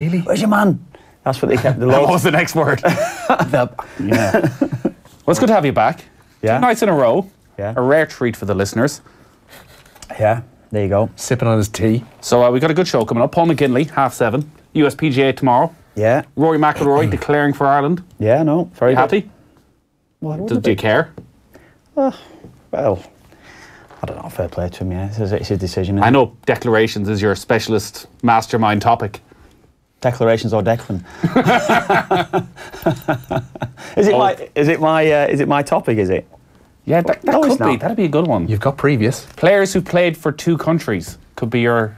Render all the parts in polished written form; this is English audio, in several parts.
Really? Where's your man? That's what they kept. What was the next word? Yeah. Well, it's good to have you back. Yeah. 2 nights in a row. Yeah. A rare treat for the listeners. Yeah. There you go. Sipping on his tea. So we got a good show coming up. Paul McGinley, 7:30. USPGA tomorrow. Yeah. Rory McIlroy declaring for Ireland. Yeah, no. Very good. Happy? Do you care? Well, I don't know. Fair play to him, yeah. It's his decision. I know declarations is your specialist mastermind topic. Declarations or Declan? Is it my topic? Is it? Yeah, that No, it's could be. not. That'd be a good one. You've got previous. Players who played for 2 countries could be your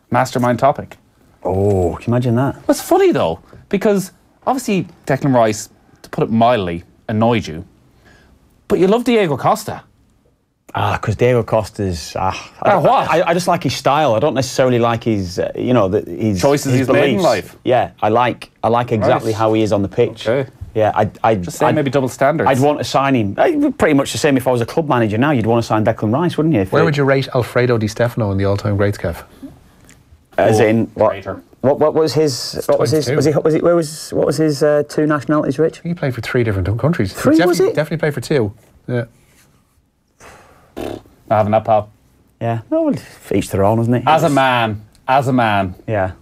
mastermind topic. Oh, can you imagine that? Well, it's funny though, because obviously Declan Rice, to put it mildly, annoyed you, but you love Diego Costa. Because Diego Costa's. What? I just like his style. I don't necessarily like his, his choices his he's made in beliefs. life. Yeah, I like exactly Right. how he is on the pitch. Okay. Yeah, Just say maybe double standards. I'd want to sign him. Pretty much the same if I was a club manager now. You'd want to sign Declan Rice, wouldn't you? Where would you rate Alfredo Di Stefano in the all-time greats, Kev? As in what? Traitor. What was his? What was his? 22. What was his 2 nationalities, Rich? He played for 3 different countries. 3, was it? Definitely played for 2. Yeah. I haven't that, pal. Yeah. No, well, each their own, isn't it? As a man, Yeah.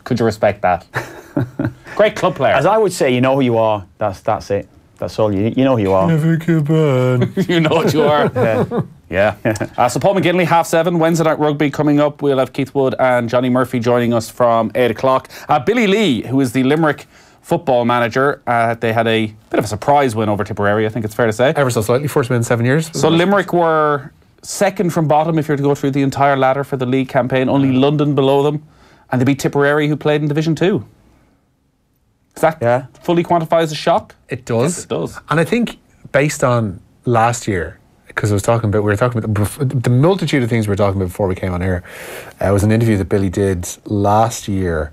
Could you respect that? Great club player. As I would say, you know who you are. That's it. That's all. You know who you are. Kilbane. You know what you are. Yeah. Yeah. So Paul McGinley, 7:30, Wednesday night rugby coming up. We'll have Keith Wood and Johnny Murphy joining us from 8 o'clock. Billy Lee, who is the Limerick football manager, they had a bit of a surprise win over Tipperary, I think it's fair to say. Ever so slightly. First win in 7 years. So Limerick were second from bottom if you were to go through the entire ladder for the league campaign, only London below them, and they beat Tipperary, who played in Division 2. Is that fully quantified as a shock? It does. Yes, it does. And I think based on last year, because we were talking about the multitude of things we were talking about before we came on here. It was an interview that Billy did last year,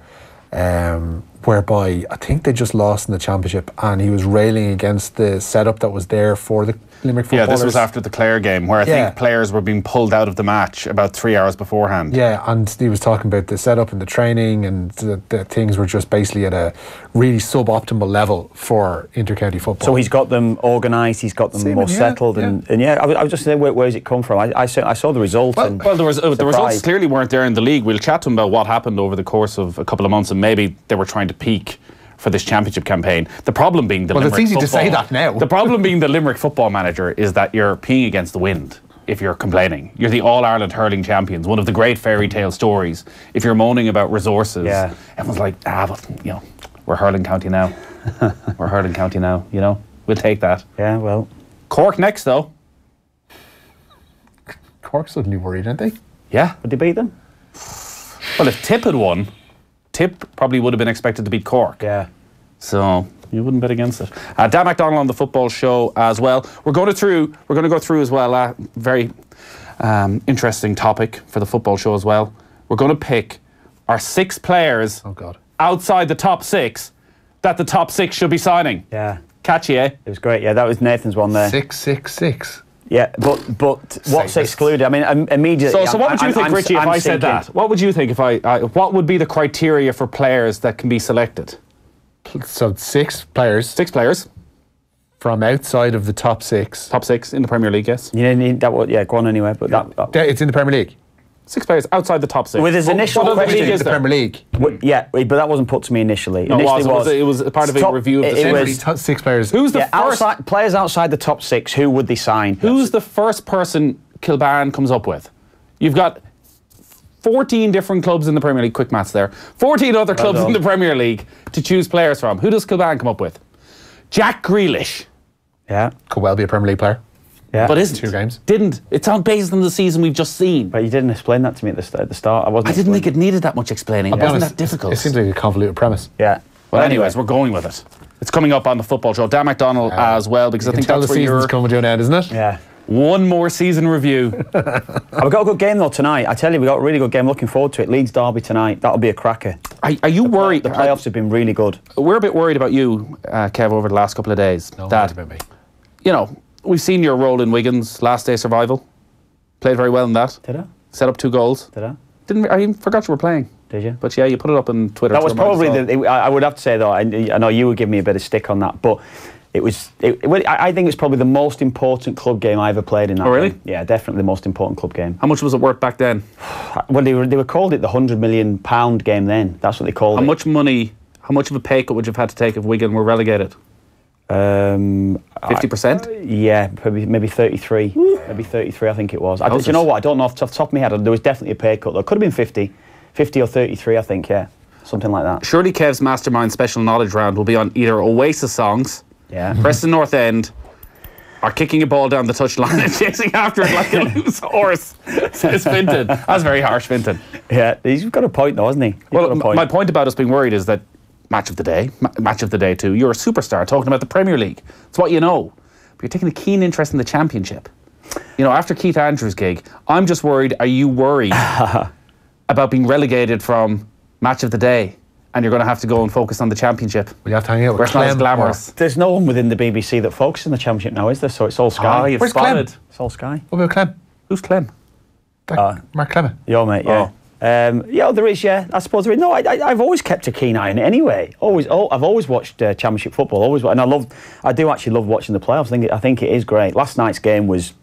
whereby I think they just lost in the championship, and he was railing against the setup that was there for the Limerick footballers. Yeah, this was after the Clare game, where I think players were being pulled out of the match about 3 hours beforehand. Yeah, and he was talking about the setup and the training, and the things were just basically at a really suboptimal level for inter-county football. So he's got them organised, he's got them more settled, and I was just saying, where's it come from? I saw the result. Well, the results clearly weren't there in the league. We'll chat to him about what happened over the course of a couple of months, and maybe they were trying to peak for this championship campaign. The problem being it's easy to say that now. The problem being the Limerick football manager is that you're peeing against the wind if you're complaining. You're the All-Ireland hurling champions, one of the great fairy tale stories. If you're moaning about resources, everyone's like, but we're hurling county now. We're hurling county now, We'll take that. Yeah, well. Cork next, though. Cork suddenly worried, aren't they? Yeah. Would they beat them? Well, if Tip had won, Tip probably would have been expected to beat Cork. Yeah. So you wouldn't bet against it. Dan McDonald on the football show as well. We're going to go through as well a very interesting topic for the football show as well. We're going to pick our 6 players outside the top 6 that the top 6 should be signing. Yeah. Catchy, eh? It was great. Yeah, that was Nathan's one there. 666. Yeah, but what's excluded? I mean, immediately. So what would you think, Richie, if I said that? What would you think if what would be the criteria for players that can be selected? So 6 players. 6 players. From outside of the top 6. Top 6 in the Premier League, yes. You need that one, go on anyway. But it's in the Premier League. 6 players outside the top 6. With his initial question, in the Premier League. But that wasn't put to me initially. No, it was part of a review of the 6 players. Who's the first players outside the top 6? Who would they sign? Who's the first person Kilbane comes up with? You've got 14 different clubs in the Premier League. Quick maths there. 14 other clubs in the Premier League to choose players from. Who does Kilbane come up with? Jack Grealish. Yeah. Could well be a Premier League player. Yeah. But isn't 2 games. Didn't. It's on based on the season we've just seen. But you didn't explain that to me at the start. I didn't think it needed that much explaining. It wasn't that difficult. It seems like a convoluted premise. Yeah. Well, anyways, we're going with it. It's coming up on the football show. Dan McDonald as well, because I think that's the where season's coming to an end, isn't it? Yeah. One more season review. We've got a good game though tonight. I tell you, we've got a really good game. Looking forward to it. Leeds Derby tonight. That'll be a cracker. Are you worried? The playoffs have been really good. We're a bit worried about you, Kev, over the last couple of days. No, not about me. We've seen your role in Wigan's last day survival. Played very well in that. Did I? Set up 2 goals. Did I? I even forgot you were playing. Did you? But yeah, you put it up on Twitter. That was probably I would have to say though. I know you would give me a bit of stick on that, but I think it's probably the most important club game I ever played in that. Oh really? Game. Yeah, definitely the most important club game. How much was it worth back then? Well, they were called it the £100 million game then. That's what they called it. How much money? How much of a pay cut would you have had to take if Wigan were relegated? 50%? Yeah, maybe 33. Maybe 33, I think it was. Do you know what? I don't know off the top of my head. There was definitely a pay cut though. Could have been 50 or 33, I think, yeah. Something like that. Surely Kev's Mastermind Special Knowledge Round will be on either Oasis songs, Preston North End, or kicking a ball down the touchline and chasing after it like a loose horse. It's Fintan. That's very harsh, Fintan. Yeah, he's got a point though, hasn't he? Well, my point about us being worried is that match of the day too, you're a superstar talking about the Premier League. It's what you know. But you're taking a keen interest in the Championship. You know, after Keith Andrews' gig, I'm just worried, are you worried about being relegated from match of the day and you're going to have to go and focus on the Championship? We have to hang out with Clem. Not as glamorous. There's no one within the BBC that focuses on the Championship now, is there? So it's all Sky. Oh, you've Where's spotted. Clem? It's all Sky. What about Clem? Who's Clem? Mark Clement. Your mate, yeah. Yeah, there is, yeah. I suppose there is. No, I've always kept a keen eye on it anyway. I've always watched Championship football, and I do actually love watching the playoffs. I think it is great. Last night's game was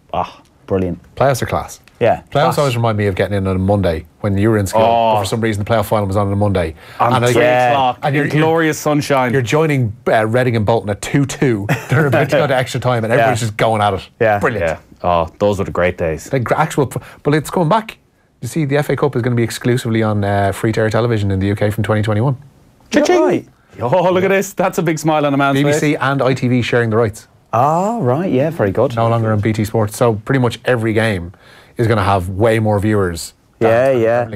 brilliant. Playoffs are class. Yeah. Playoffs always remind me of getting in on a Monday when you were in school. But for some reason, the playoff final was on a Monday. On 3 o'clock, and in glorious sunshine. You're joining Reading and Bolton at 2-2. They're about to go to extra time and everybody's just going at it. Yeah. Brilliant. Yeah. Oh, those were the great days. Like but it's coming back. You see, the FA Cup is going to be exclusively on free-to-air television in the UK from 2021. Cha-ching! Right. Oh, look at this. That's a big smile on a man's face. BBC and ITV sharing the rights. Ah, right. Yeah, very good. No longer on BT Sports. So pretty much every game is going to have way more viewers. Yeah.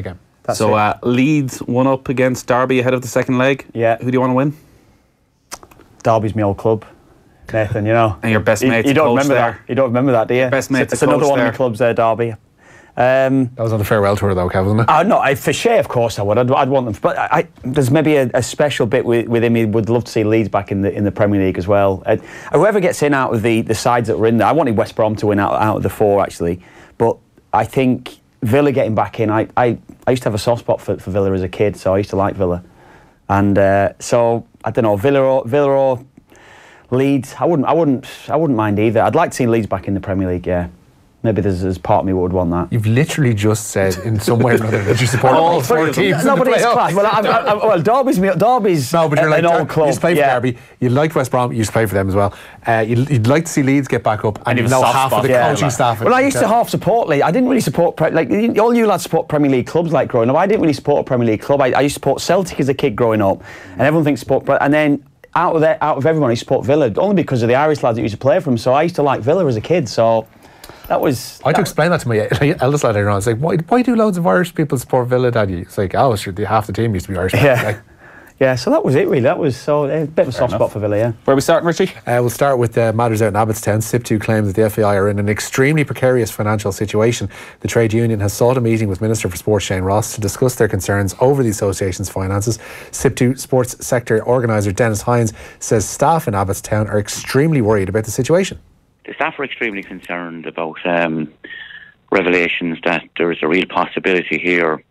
So Leeds 1-up against Derby ahead of the second leg. Yeah. Who do you want to win? Derby's my old club, Nathan. You know. And your best mate's you don't coach remember there. that. You don't remember that, do you? Best mate's It's another one of the clubs there, Derby. That was on the farewell tour though, Kev, wasn't it? No, for Shea, of course I would. I'd want them. But there's maybe a special bit with him. He would love to see Leeds back in the Premier League as well. Whoever gets in out of the sides that were in there, I wanted West Brom to win out of the 4 actually. But I think Villa getting back in. I used to have a soft spot for Villa as a kid, so I used to like Villa. And so I don't know, Villa or Leeds. I wouldn't mind either. I'd like to see Leeds back in the Premier League. Yeah. Maybe there's part of me would want that. You've literally just said in some way or another that you support all 4 teams. No, but it's class. Well, Derby's no, but you're like, an old club. You used to play for Derby. You liked West Brom. You used to play for them as well. You'd like to see Leeds get back up, and you know half of the coaching staff. Well, I used to half support Leeds. I didn't really support all you lads support Premier League clubs like growing up. I didn't really support a Premier League club. I used to support Celtic as a kid growing up, and everyone thinks support. And then out of everyone, I used to support Villa only because of the Irish lads that used to play for them. So I used to like Villa as a kid. So. I had to explain that to my eldest lad later on. It's like, why do loads of Irish people support Villa, Daddy? It's like, half the team used to be Irish. Yeah, so that was it really. That was a bit of a soft spot for Villa, yeah. Where are we starting, Richie? We'll start with matters out in Abbottstown. SIPTU claims that the FAI are in an extremely precarious financial situation. The trade union has sought a meeting with Minister for Sport Shane Ross to discuss their concerns over the association's finances. SIPTU sports sector organiser Dennis Hines says staff in Abbottstown are extremely worried about the situation. The staff are extremely concerned about revelations that there is a real possibility here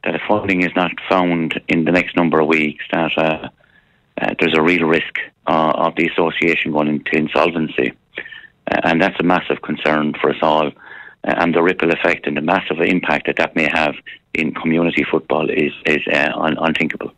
that if funding is not found in the next number of weeks, that there's a real risk of the association going into insolvency. And that's a massive concern for us all. And the ripple effect and the massive impact that may have in community football is unthinkable.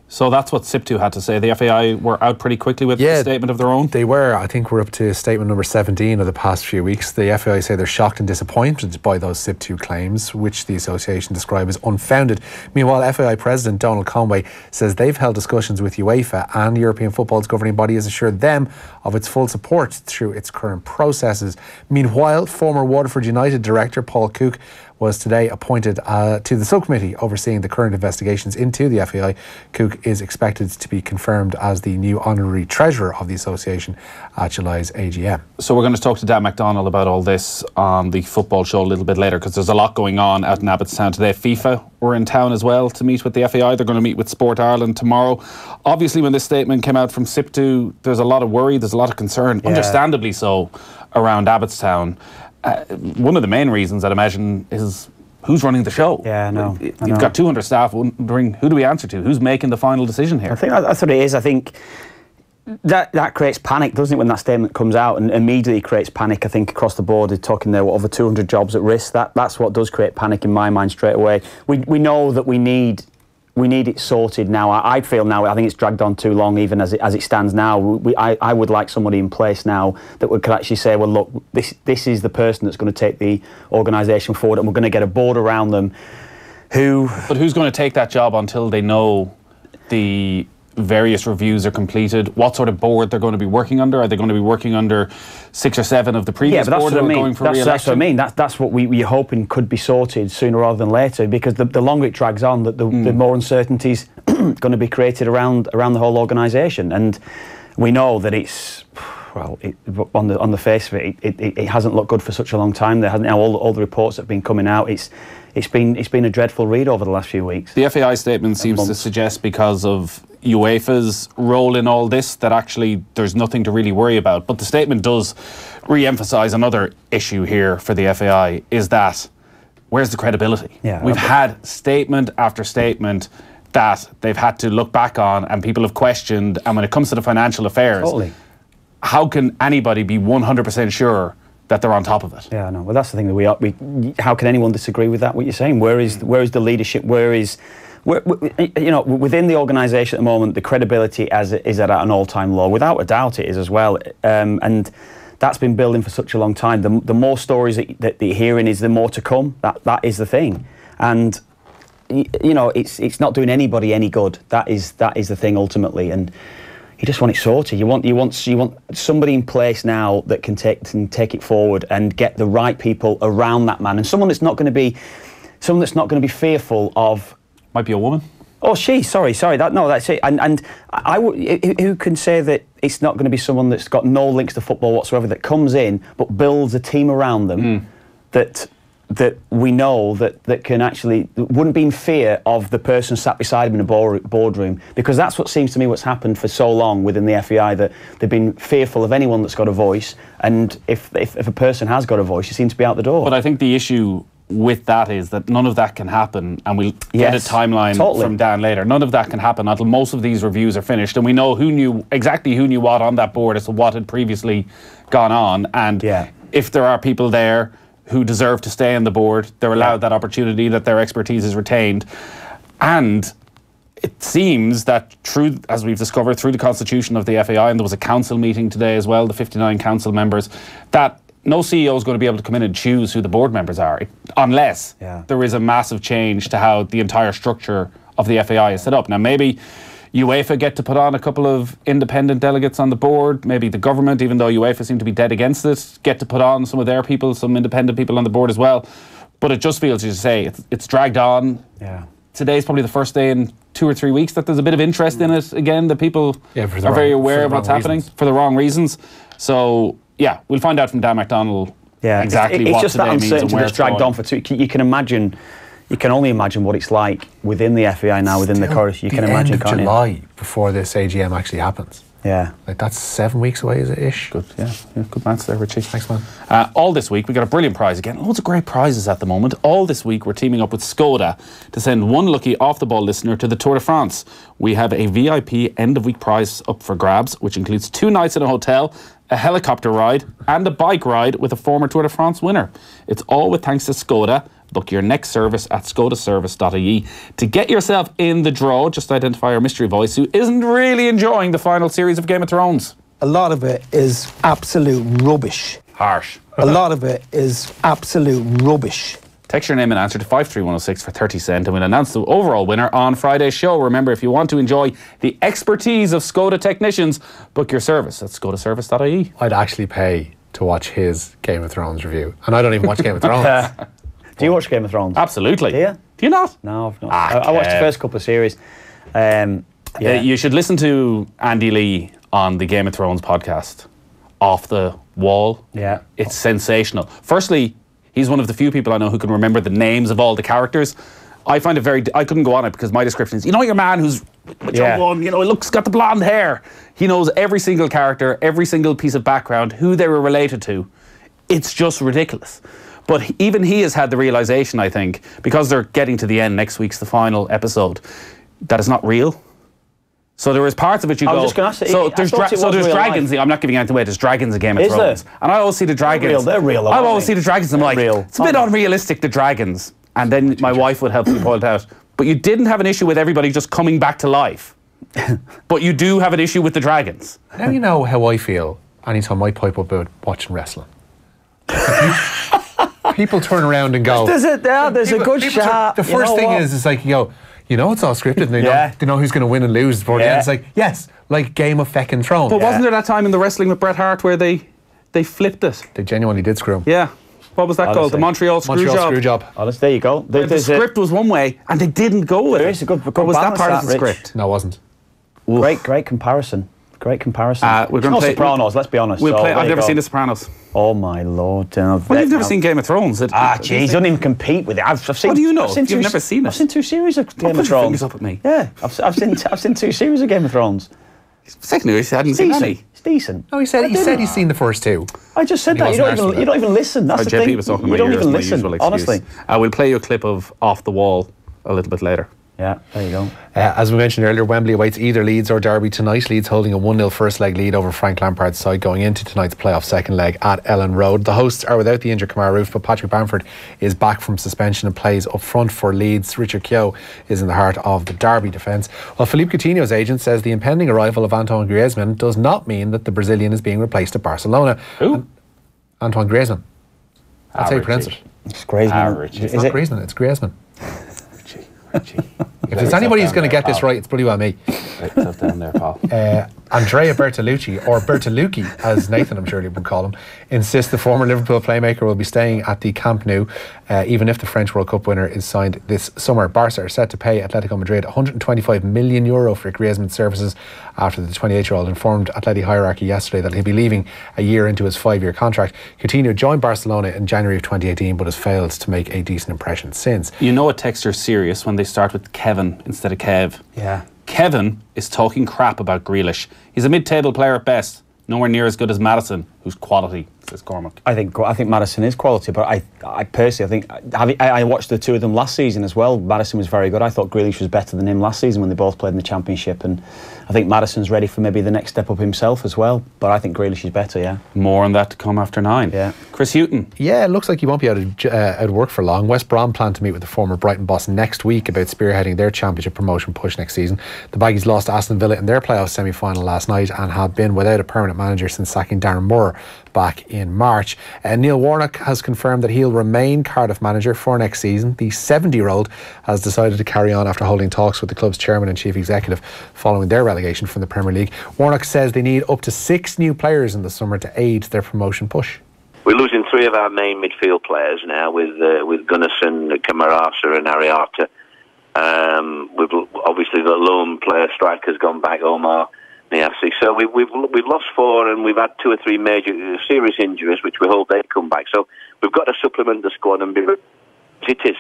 So that's what SIPTU had to say. The FAI were out pretty quickly with a statement of their own. They were. I think we're up to statement number 17 of the past few weeks. The FAI say they're shocked and disappointed by those SIPTU claims, which the association describe as unfounded. Meanwhile, FAI President Donald Conway says they've held discussions with UEFA, and European football's governing body has assured them of its full support through its current processes. Meanwhile, former Waterford United director Paul Cook was today appointed to the subcommittee overseeing the current investigations into the FAI. Cook is expected to be confirmed as the new honorary treasurer of the association at July's AGM. So we're going to talk to Dan MacDonald about all this on the football show a little bit later, because there's a lot going on out in Abbottstown today. FIFA were in town as well to meet with the FAI. They're going to meet with Sport Ireland tomorrow. Obviously, when this statement came out from SIPTU, there's a lot of worry, there's a lot of concern, understandably so, around Abbottstown. One of the main reasons, I'd imagine, is who's running the show? Yeah, I know. You've got 200 staff wondering, who do we answer to? Who's making the final decision here? I think that's what it is. I think that creates panic, doesn't it, when that statement comes out, and immediately creates panic, I think, across the board. They're talking there, over 200 jobs at risk. That's what does create panic in my mind straight away. We know that we need it sorted now. I feel now, I think it's dragged on too long, even as it stands now. I would like somebody in place now that could actually say, well, look, this is the person that's going to take the organisation forward, and we're going to get a board around them But who's going to take that job until they know the various reviews are completed, what sort of board they're going to be working under? Are they going to be working under 6 or 7 of the previous board who are going for re-election? That's what I mean. That's what we're hoping could be sorted sooner rather than later, because the longer it drags on, the more uncertainties going to be created around the whole organisation. And we know that it's, well, on the face of it, it hasn't looked good for such a long time. There hasn't. Now all the reports that have been coming out, it's been a dreadful read over the last few weeks. The FAI statement seems to suggest, because of UEFA's role in all this, that actually there's nothing to really worry about. But the statement does re-emphasise another issue here for the FAI, is that where's the credibility? Yeah, we've had statement after statement that they've had to look back on, and people have questioned, and when it comes to the financial affairs, how can anybody be 100% sure that they're on top of it? Yeah, I know. Well, that's the thing, that how can anyone disagree with that, what you're saying? Where is the leadership? Within the organisation at the moment, the credibility is at an all-time low. Without a doubt it is as well. And that's been building for such a long time. The more stories that you're hearing, is the more to come. That is the thing. And, it's not doing anybody any good. That is the thing, ultimately. And you just want it sorted. You want somebody in place now that can take it forward and get the right people around that man, and someone that's not going to be fearful of. Might be a woman. Oh, that's it. And who can say that it's not going to be someone that's got no links to football whatsoever, that comes in but builds a team around them that we know that can actually, wouldn't be in fear of the person sat beside him in a boardroom, because that's what seems to me what's happened for so long within the FAI, that they've been fearful of anyone that's got a voice, and if a person has got a voice, you seem to be out the door. But I think the issue with that is that none of that can happen, and we'll get a timeline from Dan later. None of that can happen until most of these reviews are finished, and we know who knew what on that board as to what had previously gone on, and if there are people there who deserve to stay on the board, they're allowed that opportunity, that their expertise is retained. And it seems that as we've discovered through the constitution of the FAI, and there was a council meeting today as well, the 59 council members, that no CEO is going to be able to come in and choose who the board members are, unless there is a massive change to how the entire structure of the FAI is set up. Now, maybe UEFA get to put on a couple of independent delegates on the board. Maybe the government, even though UEFA seem to be dead against it, get to put on some of their people, some independent people on the board as well. But it just feels, as you say, it's dragged on. Yeah. Today's probably the first day in 2 or 3 weeks that there's a bit of interest in it again, that people are very aware of what's happening for the wrong reasons. So, yeah, we'll find out from Dan McDonnell exactly what today means and where it's going. It's just that uncertainty that's dragged on for 2. You can imagine. You can only imagine what it's like within the FAI now, within the chorus. You can imagine, can't you? July before this AGM actually happens. Yeah. Like, that's 7 weeks away, is it ish? Good, yeah good maths there, Richie. Thanks, man. All this week, we got a brilliant prize again. Loads of great prizes at the moment. All this week, we're teaming up with Skoda to send one lucky off-the-ball listener to the Tour de France. We have a VIP end-of-week prize up for grabs, which includes 2 nights in a hotel, a helicopter ride, and a bike ride with a former Tour de France winner. It's all with thanks to Skoda. Book your next service at skodaservice.ie. To get yourself in the draw, just identify our mystery voice who isn't really enjoying the final series of Game of Thrones. A lot of it is absolute rubbish. Harsh. A lot of it is absolute rubbish. Text your name and answer to 53106 for 30 cents, and we'll announce the overall winner on Friday's show. Remember, if you want to enjoy the expertise of Skoda technicians, book your service at skodaservice.ie. I'd actually pay to watch his Game of Thrones review, and I don't even watch Game of Thrones. Do you watch Game of Thrones? Absolutely. Do you? Do you not? No, I've not. I watched the first couple of series. You should listen to Andy Lee on the Game of Thrones podcast, Off the Wall. Yeah. It's sensational. Firstly, he's one of the few people I know who can remember the names of all the characters. I find it I couldn't go on it because my description is, your man who's one, got the blonde hair. He knows every single character, every single piece of background, who they were related to. It's just ridiculous. But even he has had the realisation, I think, because they're getting to the end, next week's the final episode, that it's not real. So there is parts of it you I go... was just going to say, so there's dragons, I'm not giving anything away, there's dragons in Game of Thrones. There? And I always see the dragons... They're real. I always see the dragons and I'm like, real. it's a bit unrealistic, the dragons. And then my wife would help me point out. But you didn't have an issue with everybody just coming back to life. But you do have an issue with the dragons. Now you know how I feel anytime I pipe up about watching wrestling. People turn around and go... There's a good shot. The first thing is, it's like, you know it's all scripted and they know who's going to win and lose before the end. It's like, yes, like Game of feckin' Thrones. But wasn't there that time in the wrestling with Bret Hart where they flipped it? They genuinely did screw him. Yeah. What was that called? The Montreal screw job. Honest, there you go. The script was one way and they didn't go with it. There is a good Or was that part of the Rich. script? No, it wasn't. Great comparison. Great comparison. We're it's going not to play Sopranos, let's be honest. We'll so play. I've there never you seen go. The Sopranos. Oh my lord! Well, you've never seen Game of Thrones. Jeez, he doesn't even compete with it. I've seen. What do you know? I've seen You've never seen it. I've seen 2 series of Game Put of your Thrones. fingers up at me. Yeah, I've seen 2 series of Game of Thrones. Secondly, he hadn't seen any. It's decent. No, he said he's seen the first 2. I just said He that. wasn't You don't even listen. That's the thing. JP was talking You about don't yours, even my listen. usual excuse. Honestly. We'll play you a clip of Off the Wall a little bit later. Yeah, there you go. As we mentioned earlier, Wembley awaits either Leeds or Derby tonight. Leeds holding a 1-0 first leg lead over Frank Lampard's side going into tonight's playoff second leg at Ellen Road. The hosts are without the injured Kamara Roof, but Patrick Bamford is back from suspension and plays up front for Leeds. Richard Keogh is in the heart of the Derby defence. While Philippe Coutinho's agent says the impending arrival of Antoine Griezmann does not mean that the Brazilian is being replaced at Barcelona. Who? Antoine Griezmann. That's how you pronounce it. It's Griezmann. It's not Griezmann, it's Griezmann. Richie. If there's anybody who's going to get this right, it's bloody well me. Right, yourself down there, pal. Andrea Bertolucci, or Bertolucci, as Nathan, I'm sure would call him, insists the former Liverpool playmaker will be staying at the Camp Nou, even if the French World Cup winner is signed this summer. Barca are set to pay Atletico Madrid €125 million for Griezmann's services after the 28-year-old informed Atleti hierarchy yesterday that he'll be leaving a year into his 5-year contract. Coutinho joined Barcelona in January of 2018, but has failed to make a decent impression since. You know a texter's serious when they start with Kevin instead of Kev. Yeah. Kevin is talking crap about Grealish. He's a mid-table player at best, nowhere near as good as Maddison, who's quality, says Cormac. I think Maddison is quality, but I personally think I watched the two of them last season as well. Maddison was very good. I thought Grealish was better than him last season when they both played in the Championship, and I think Maddison's ready for maybe the next step up himself as well. But I think Grealish is better. Yeah. More on that to come after 9. Yeah. Chris Hughton. Yeah, it looks like he won't be out of work for long. West Brom plan to meet with the former Brighton boss next week about spearheading their Championship promotion push next season. The Baggies lost to Aston Villa in their playoff semi-final last night and have been without a permanent manager since sacking Darren Moore back in March. Neil Warnock has confirmed that he'll remain Cardiff manager for next season. The 70-year-old has decided to carry on after holding talks with the club's chairman and chief executive following their relegation from the Premier League. Warnock says they need up to 6 new players in the summer to aid their promotion push. We're losing 3 of our main midfield players now with Gunnarsson, Camarasa and Ariata. We've obviously the lone player striker's gone back, Omar Niasse. So we've lost 4 and we've had 2 or 3 major serious injuries, which we hope they come back. So we've got to supplement the squad and it is.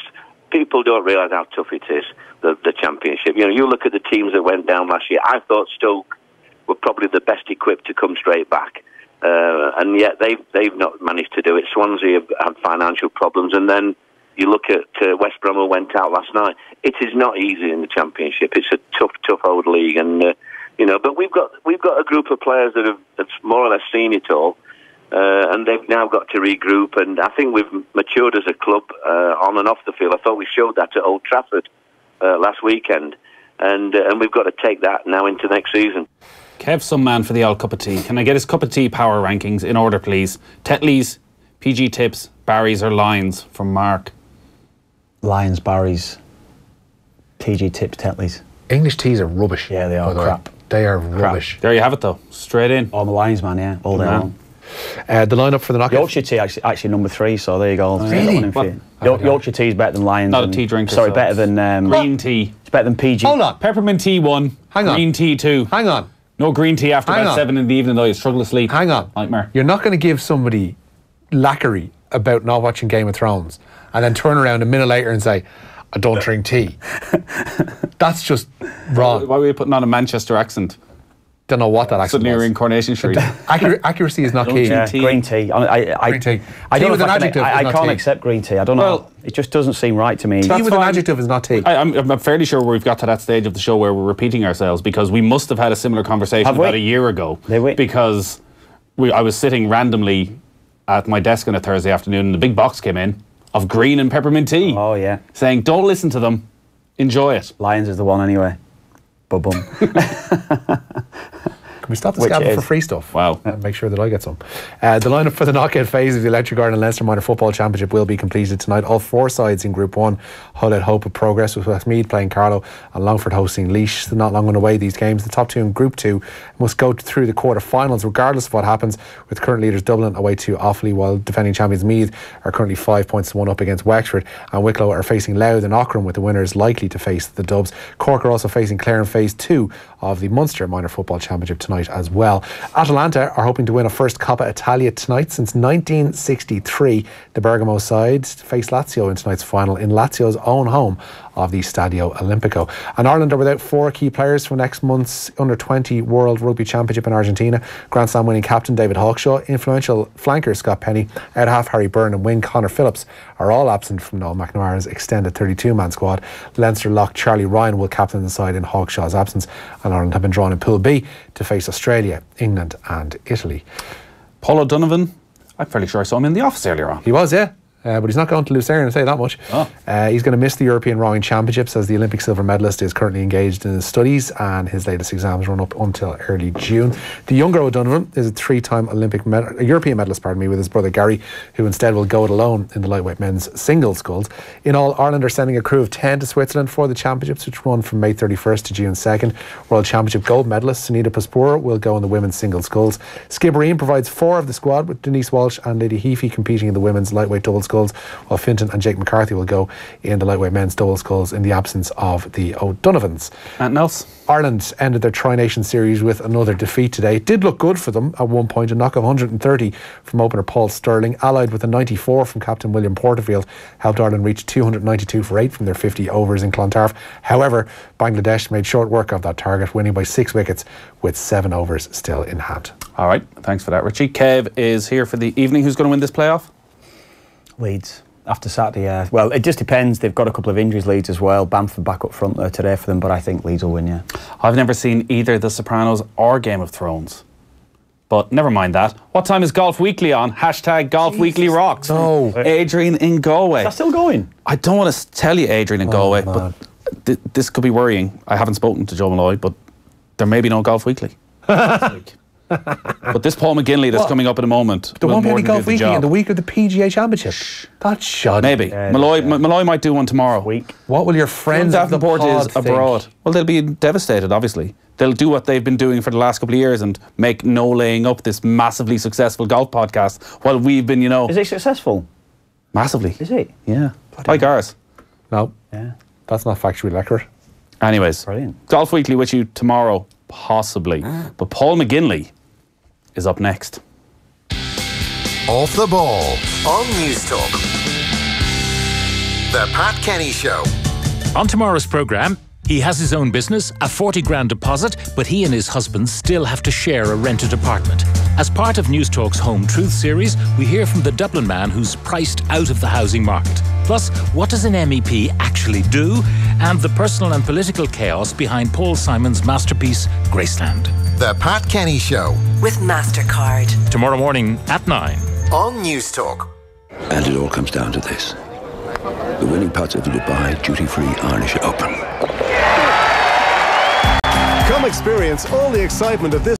People don't realise how tough it is, the Championship. You know, you look at the teams that went down last year. I thought Stoke were probably the best equipped to come straight back. And yet they've not managed to do it. Swansea have had financial problems, and then you look at West Brom who went out last night. It is not easy in the Championship. It's a tough old league, and but we've got a group of players that's more or less seen it all, and they've now got to regroup. And I think we've matured as a club on and off the field. I thought we showed that at Old Trafford last weekend, and we've got to take that now into next season. Kev, some man for the old cup of tea. Can I get his cup of tea power rankings in order, please? Tetley's, PG Tips, Barry's or Lions from Mark? Lions, Barry's, PG Tips, Tetley's. English teas are rubbish. Yeah, they are crap. They are rubbish. There you have it, though. Straight in. I'm a Lions man, yeah, all day long. The lineup for the knockout. Yorkshire tea actually number 3, so there you go. Really? Yorkshire tea is better than Lions. Not a tea drinker. Sorry, better than green tea. It's better than PG. Hold on. Peppermint tea 1. Hang on. Green tea 2. Oh, Hang on. No green tea after about 7 in the evening, though. You struggle to sleep. Hang on. Nightmare. You're not going to give somebody lacquery about not watching Game of Thrones and then turn around a minute later and say, I don't drink tea. That's just wrong. Why were you putting on a Manchester accent? Don't know what that actually Suddenly you're was. in Coronation Street. Accuracy is not key. Yeah, green tea. Green tea. I don't know Tea with if an adjective is I not can't tea. accept green tea. I don't know. Well, it just doesn't seem right to me. Tea with an fine. adjective is not tea. I'm fairly sure we've got to that stage of the show where we're repeating ourselves, because we must have had a similar conversation Have we? about a year ago. Did we? Because I was sitting randomly at my desk on a Thursday afternoon and a big box came in of green and peppermint tea. Oh, yeah. Saying, don't listen to them, enjoy it. Lions is the one anyway. Bum. Can we stop the Which scabbing is- for free stuff? Wow. And make sure that I get some. The lineup for the knockout phase of the Electric Ireland Leinster Minor Football Championship will be completed tonight. All 4 sides in Group 1 highlight hope of progress, with Westmeath playing Carlow and Longford hosting Laois. They're not long on away, these games. The top 2 in Group 2 must go through the quarter-finals regardless of what happens, with current leaders Dublin away to Offaly, while defending champions Meath are currently 5 points to 1 up against Wexford, and Wicklow are facing Louth and Aughrim, with the winners likely to face the Dubs. Cork are also facing Clare in Phase 2 of the Munster Minor Football Championship tonight as well. Atalanta are hoping to win a first Coppa Italia tonight. Since 1963, the Bergamo side face Lazio in tonight's final in Lazio's own home of the Stadio Olimpico. And Ireland are without 4 key players for next month's Under-20 World Rugby Championship in Argentina. Grand Slam winning captain David Hawkshaw, influential flanker Scott Penny, out half Harry Byrne and wing Conor Phillips are all absent from Noel McNamara's extended 32-man squad. Leinster lock Charlie Ryan will captain the side in Hawkshaw's absence, and Ireland have been drawn in Pool B to face Australia, England and Italy. Paul O'Donovan, I'm fairly sure I saw him in the office earlier on. He was, yeah. But he's not going to Lucerne, I'll say that much. Oh. He's going to miss the European Rowing Championships, as the Olympic silver medalist is currently engaged in his studies, and his latest exams run up until early June. The younger O'Donovan is a 3-time European medalist, with his brother Gary, who instead will go it alone in the lightweight men's singles sculls. In all, Ireland are sending a crew of 10 to Switzerland for the championships, which run from May 31st to June 2nd. World Championship gold medalist Sunita Paspor will go in the women's singles sculls. Skibbereen provides 4 of the squad, with Denise Walsh and Lady Heafy competing in the women's lightweight double sculls, while Finton and Jake McCarthy will go in the lightweight men's double sculls in the absence of the O'Donovans. Anything else? Ireland ended their Tri-Nation series with another defeat today. It did look good for them at one point, a knock of 130 from opener Paul Sterling, allied with a 94 from captain William Porterfield, helped Ireland reach 292 for 8 from their 50 overs in Clontarf. However, Bangladesh made short work of that target, winning by 6 wickets with 7 overs still in hand. All right, thanks for that, Richie. Kev is here for the evening. Who's going to win this playoff? Leeds. After Saturday, well, it just depends. They've got a couple of injuries, Leeds as well. Bamford back up front there today for them, but I think Leeds will win, yeah. I've never seen either The Sopranos or Game of Thrones. But never mind that. What time is Golf Weekly on? Hashtag Golf Weekly rocks. No. Adrian in Galway. Is that still going? I don't want to tell you Adrian in Galway, man. but this could be worrying. I haven't spoken to Joe Malloy, but there may be no Golf Weekly this week. But this Paul McGinley that's coming up in a moment. There will won't be more any than do golf the weekly job. in the week of the PGA Championship. That's shoddy. Maybe. Malloy might do one tomorrow. Week. What will your friends of the Davenport pod is think? abroad. Well, they'll be devastated, obviously. They'll do what they've been doing for the last couple of years and make no laying up this massively successful golf podcast while we've been, Is it successful? massively. Is it? Yeah. Like ours. No, Yeah. that's not factually accurate. Anyways, Brilliant. Golf Weekly with you tomorrow, possibly. But Paul McGinley is up next. Off the Ball on Newstalk. The Pat Kenny Show. On tomorrow's programme, he has his own business, a 40 grand deposit, but he and his husband still have to share a rented apartment. As part of Newstalk's Home Truth series, we hear from the Dublin man who's priced out of the housing market. Plus, what does an MEP actually do? And the personal and political chaos behind Paul Simon's masterpiece, Graceland. The Pat Kenny Show with MasterCard. Tomorrow morning at 9. on Newstalk. And it all comes down to this. The winning parts of the Dubai Duty-Free Irish Open. Come experience all the excitement of this